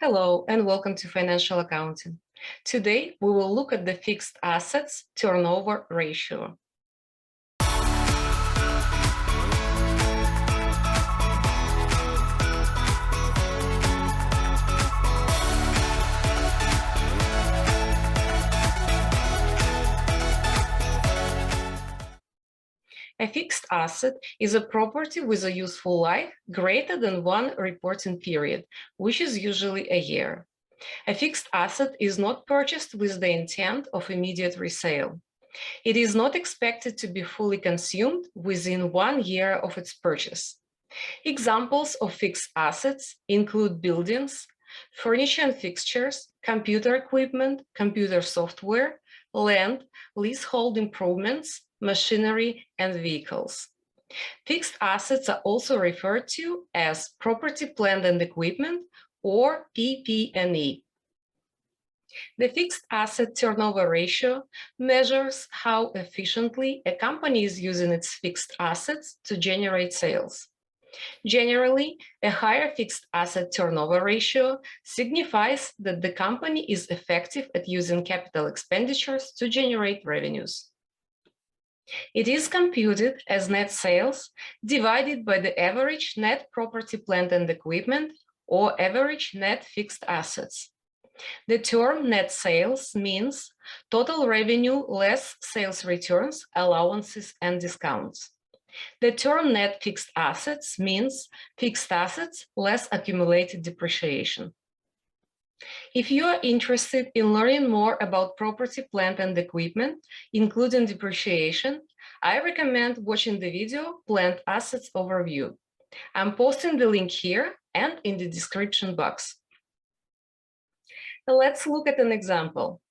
Hello and welcome to Financial Accounting. Today we will look at the fixed assets turnover ratio. A fixed asset is a property with a useful life greater than one reporting period, which is usually a year. A fixed asset is not purchased with the intent of immediate resale. It is not expected to be fully consumed within 1 year of its purchase. Examples of fixed assets include buildings, furniture and fixtures, computer equipment, computer software, land, leasehold improvements, machinery, and vehicles. Fixed assets are also referred to as property, plant, and equipment, or PP&E. The fixed asset turnover ratio measures how efficiently a company is using its fixed assets to generate sales. Generally, a higher fixed asset turnover ratio signifies that the company is effective at using capital expenditures to generate revenues. It is computed as net sales divided by the average net property, plant, and equipment, or average net fixed assets. The term net sales means total revenue less sales returns, allowances, and discounts. The term net fixed assets means fixed assets less accumulated depreciation. If you are interested in learning more about property, plant, and equipment, including depreciation, I recommend watching the video Plant Assets Overview. I'm posting the link here and in the description box. Let's look at an example.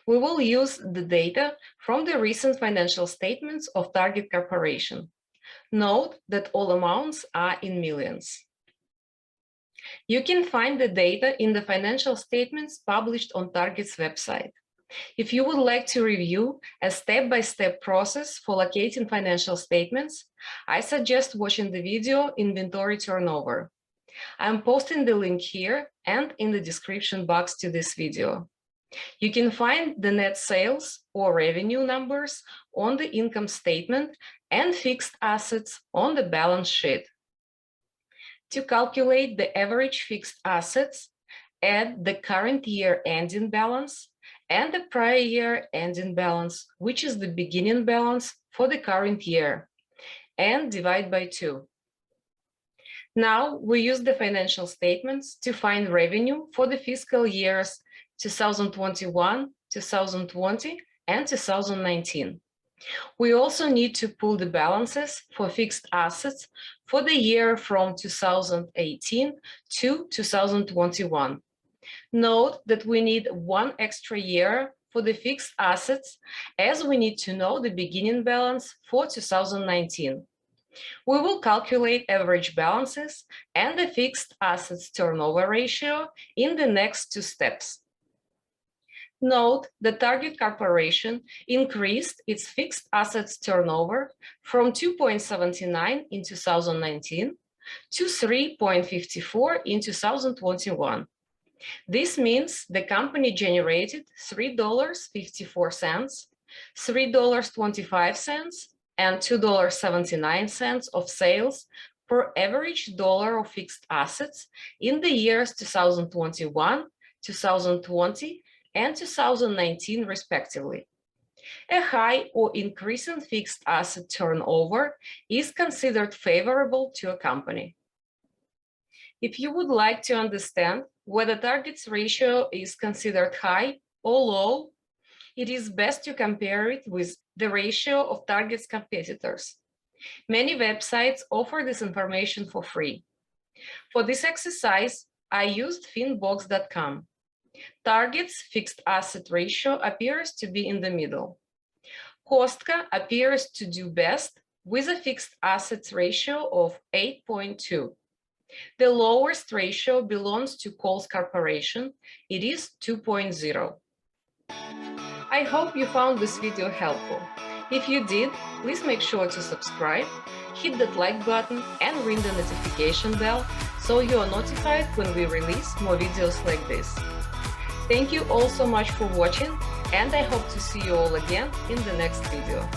We will use the data from the recent financial statements of Target Corporation. Note that all amounts are in millions. You can find the data in the financial statements published on Target's website. If you would like to review a step-by-step process for locating financial statements, I suggest watching the video Inventory Turnover. I'm posting the link here and in the description box to this video. You can find the net sales or revenue numbers on the income statement and fixed assets on the balance sheet. To calculate the average fixed assets, add the current year ending balance and the prior year ending balance, which is the beginning balance for the current year, and divide by 2. Now we use the financial statements to find revenue for the fiscal years 2021, 2020, and 2019. We also need to pull the balances for fixed assets for the year from 2018 to 2021. Note that we need 1 extra year for the fixed assets, as we need to know the beginning balance for 2019. We will calculate average balances and the fixed assets turnover ratio in the next 2 steps. Note that Target Corporation increased its fixed assets turnover from 2.79 in 2019 to 3.54 in 2021. This means the company generated $3.54, $3.25, and $2.79 of sales per average dollar of fixed assets in the years 2021, 2020, and 2019 respectively. A high or increasing fixed asset turnover is considered favorable to a company. If you would like to understand whether Target's ratio is considered high or low, it is best to compare it with the ratio of Target's competitors. Many websites offer this information for free. For this exercise, I used finbox.com. Target's fixed asset ratio appears to be in the middle. Kostka appears to do best with a fixed assets ratio of 8.2. The lowest ratio belongs to Kohl's Corporation. It is 2.0. I hope you found this video helpful. If you did, please make sure to subscribe, hit that like button and ring the notification bell so you are notified when we release more videos like this. Thank you all so much for watching, and I hope to see you all again in the next video.